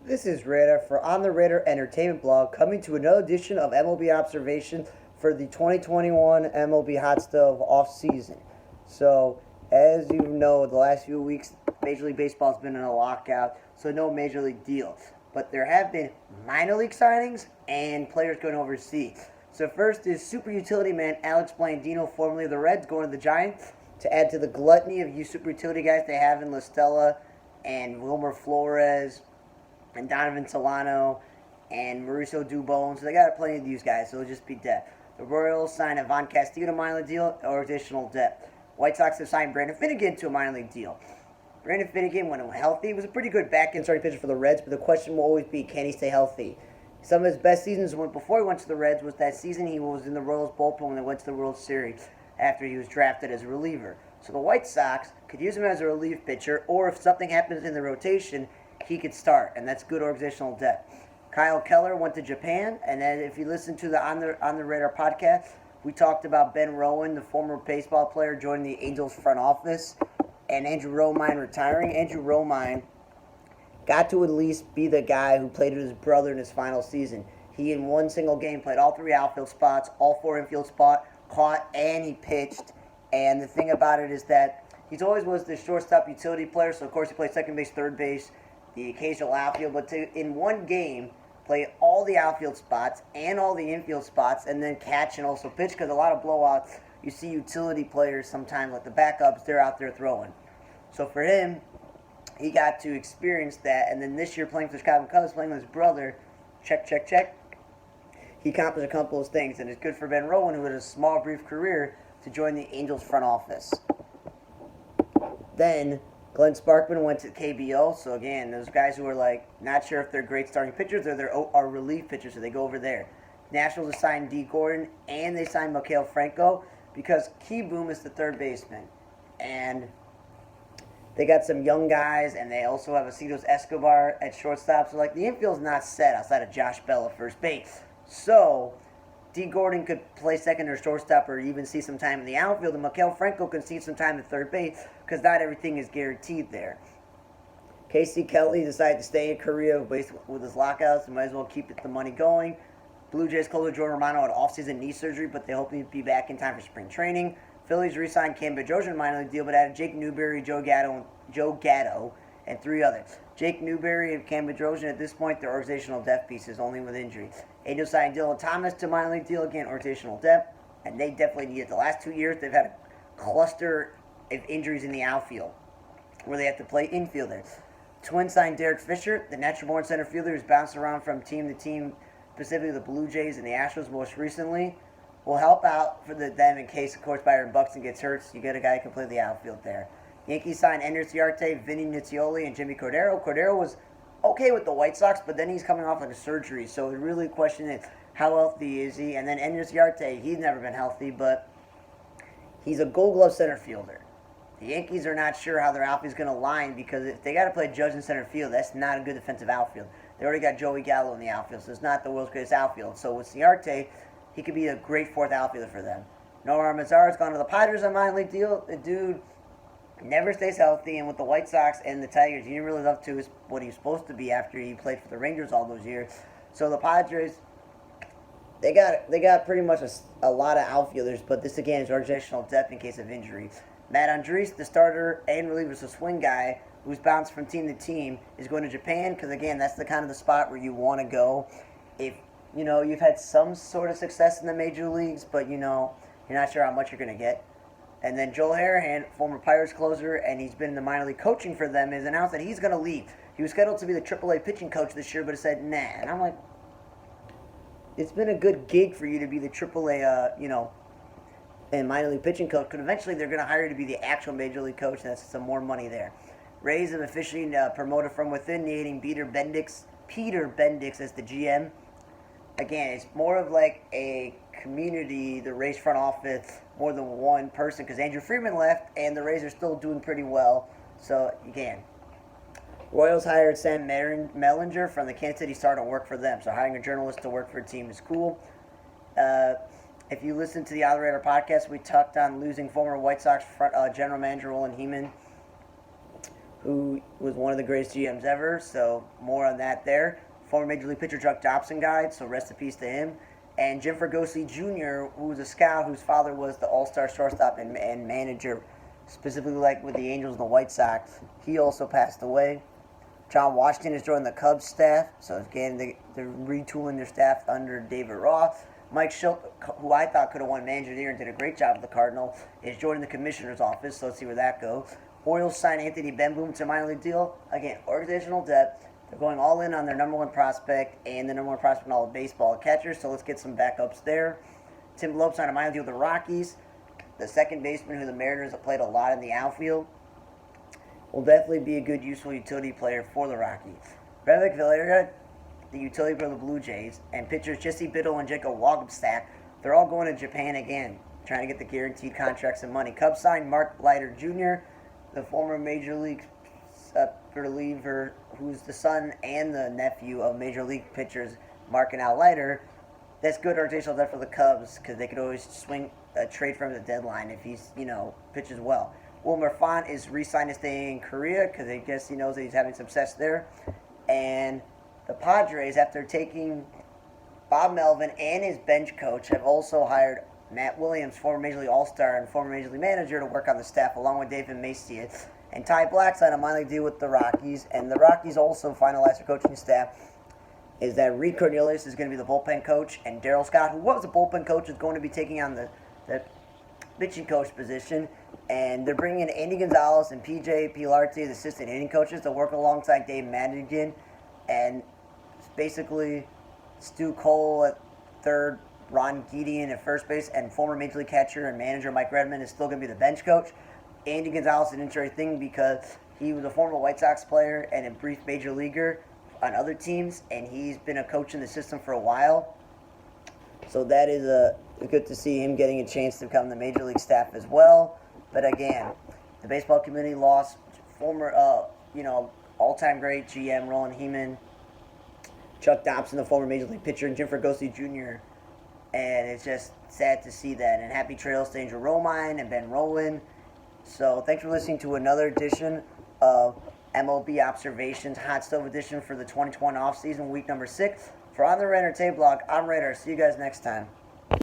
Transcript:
This is Radar for On the Radar Entertainment Blog, coming to another edition of MLB Observation for the 2021 MLB Hotstove off-season. So, as you know, the last few weeks, Major League Baseball has been in a lockout, so no Major League deal. But there have been minor league signings and players going overseas. So first is super utility man Alex Blandino, formerly of the Reds, going to the Giants to add to the gluttony of super utility guys they have in La Stella and Wilmer Flores and Donovan Solano and Mauricio Dubon. So they got plenty of these guys, so it'll just be depth. The Royals signed Ivan Castillo to a minor league deal or additional depth. White Sox have signed Brandon Finnegan to a minor league deal. Brandon Finnegan, when healthy, was a pretty good back-end starting pitcher for the Reds, but the question will always be, can he stay healthy? Some of his best seasons before he went to the Reds was that season he was in the Royals bullpen when they went to the World Series after he was drafted as a reliever. So the White Sox could use him as a relief pitcher, or if something happens in the rotation, he could start, and that's good organizational depth. Kyle Keller went to Japan, and then if you listen to the On the Radar podcast, we talked about Ben Rowan, the former baseball player, joining the Angels front office, and Andrew Romine retiring. Andrew Romine got to at least be the guy who played with his brother in his final season. He, in one single game, played all three outfield spots, all four infield spots, caught, and he pitched. And the thing about it is that he's always was the shortstop utility player, so of course he played second base, third base, the occasional outfield, but to, in one game, play all the outfield spots and all the infield spots, and then catch and also pitch, because a lot of blowouts, you see utility players sometimes, like the backups, they're out there throwing. So for him, he got to experience that, and then this year playing for the Chicago Cubs, playing with his brother, check, he accomplished a couple of things, and it's good for Ben Rowan, who had a small, brief career, to join the Angels front office. Then Glenn Sparkman went to KBO, so again, those guys who are like not sure if they're great starting pitchers or they're relief pitchers, so they go over there. Nationals assigned D. Gordon, and they signed Maikel Franco because Key Boom is the third baseman, and they got some young guys, and they also have Acidos Escobar at shortstop. So like the infield's not set outside of Josh Bell at first base. So D. Gordon could play second or shortstop or even see some time in the outfield, and Maikel Franco could see some time at third base because not everything is guaranteed there. Casey Kelly decided to stay in Korea with his lockouts and might as well keep the money going. Blue Jays closer Jordan Romano had off-season knee surgery, but they hope he'll be back in time for spring training. Phillies re-signed Cam Bedrosian minor league deal, but added Jake Newberry, Joe Gatto, and three others. Jake Newberry and Cam Bedrosian, at this point, they're organizational depth pieces, only with injury. Angels signed Dylan Thomas to minor league deal, again, organizational depth, and they definitely need it. The last 2 years, they've had a cluster of injuries in the outfield, where they have to play infielders. Twins signed Derek Fisher, the natural-born center fielder who's bounced around from team to team, specifically the Blue Jays and the Astros most recently. Will help out for them in case, of course, Byron Buxton gets hurt. So you get a guy who can play the outfield there. Yankees signed Ender Ciarte, Vinny Nizioli, and Jimmy Cordero. Cordero was okay with the White Sox, but then he's coming off like a surgery. So the really question is, how healthy is he? And then Ender Ciarte, he's never been healthy, but he's a Gold Glove center fielder. The Yankees are not sure how their outfield is going to line because if they got to play Judge in center field, that's not a good defensive outfield. They already got Joey Gallo in the outfield, so it's not the world's greatest outfield. So with Ciarte, he could be a great fourth outfielder for them. Nora Mazar has gone to the Padres on a minor league deal. The dude never stays healthy, and with the White Sox and the Tigers, he didn't really live up to what he was supposed to be after he played for the Rangers all those years. So the Padres, they got pretty much a lot of outfielders, but this again is organizational depth in case of injury. Matt Andres, the starter and reliever, so swing guy, who's bounced from team to team, is going to Japan because again, that's the kind of the spot where you want to go if you've had some sort of success in the major leagues, but you're not sure how much you're going to get. And then Joel Harahan, former Pirates closer, and he's been in the minor league coaching for them, has announced that he's going to leave. He was scheduled to be the AAA pitching coach this year, but he said, nah. And I'm like, it's been a good gig for you to be the AAA, and minor league pitching coach, because eventually they're going to hire you to be the actual major league coach, and that's some more money there. Rays have officially promoted from within, naming Peter Bendix as the GM. Again, it's more of like a community, the Rays front office, more than one person, because Andrew Friedman left, and the Rays are still doing pretty well. So, again, Royals hired Sam Mellinger from the Kansas City Star to work for them. So, hiring a journalist to work for a team is cool. If you listen to the On the Radar podcast, we talked on losing former White Sox general manager Roland Heyman, who was one of the greatest GMs ever. So more on that there. Former Major League pitcher Chuck Dobson died, so rest in peace to him. And Jim Fregosi Jr., who was a scout whose father was the All-Star shortstop and manager, specifically like with the Angels and the White Sox, he also passed away. John Washington is joining the Cubs staff, so again, they're retooling their staff under David Roth. Mike Schilt, who I thought could have won Manager of the Year and did a great job with the Cardinal, is joining the Commissioner's office, so let's see where that goes. Orioles sign Anthony Benboom to a minor league deal. Again, organizational depth. They're going all in on their number one prospect and the number one prospect in all of baseball, catcher, so let's get some backups there. Tim Lopes signed a minor deal with the Rockies. The second baseman who the Mariners have played a lot in the outfield will definitely be a good, useful utility player for the Rockies. Vivek Valera, the utility for the Blue Jays, and pitchers Jesse Biddle and Jacob Wagstack, they're all going to Japan again, trying to get the guaranteed contracts and money. Cubs signed Mark Leiter Jr., the former Major League reliever, who's the son and the nephew of Major League pitchers Mark and Al Leiter. That's good organizational depth for the Cubs because they could always swing a trade for him at the deadline if he's, pitches well. Wilmer Font is re-signed to stay in Korea because I guess he knows that he's having success there. And the Padres, after taking Bob Melvin and his bench coach, have also hired Matt Williams, former Major League All-Star and former Major League Manager, to work on the staff along with David Macias. And Ty Black signed a minor league deal with the Rockies. And the Rockies also finalized their coaching staff is that Reed Cornelius is going to be the bullpen coach, and Daryl Scott, who was a bullpen coach, is going to be taking on the pitching coach position. And they're bringing in Andy Gonzalez and PJ Pilarte as assistant hitting coaches to work alongside Dave Madigan. And basically Stu Cole at third, Ron Gideon at first base, and former Major League catcher and manager Mike Redmond is still going to be the bench coach. Andy Gonzalez is an interesting thing because he was a former White Sox player and a brief major leaguer on other teams, and he's been a coach in the system for a while. So that is good to see him getting a chance to become the major league staff as well. But again, the baseball community lost former, all-time great GM Roland Heeman, Chuck Dobson, the former major league pitcher, and Jim Fregosi Jr. And it's just sad to see that. And happy trails to Angel Romine and Ben Rowan. So thanks for listening to another edition of MLB Observations Hot Stove edition for the 2020 offseason, week number 6. For On the Red Entertainment blog, I'm Raider. See you guys next time.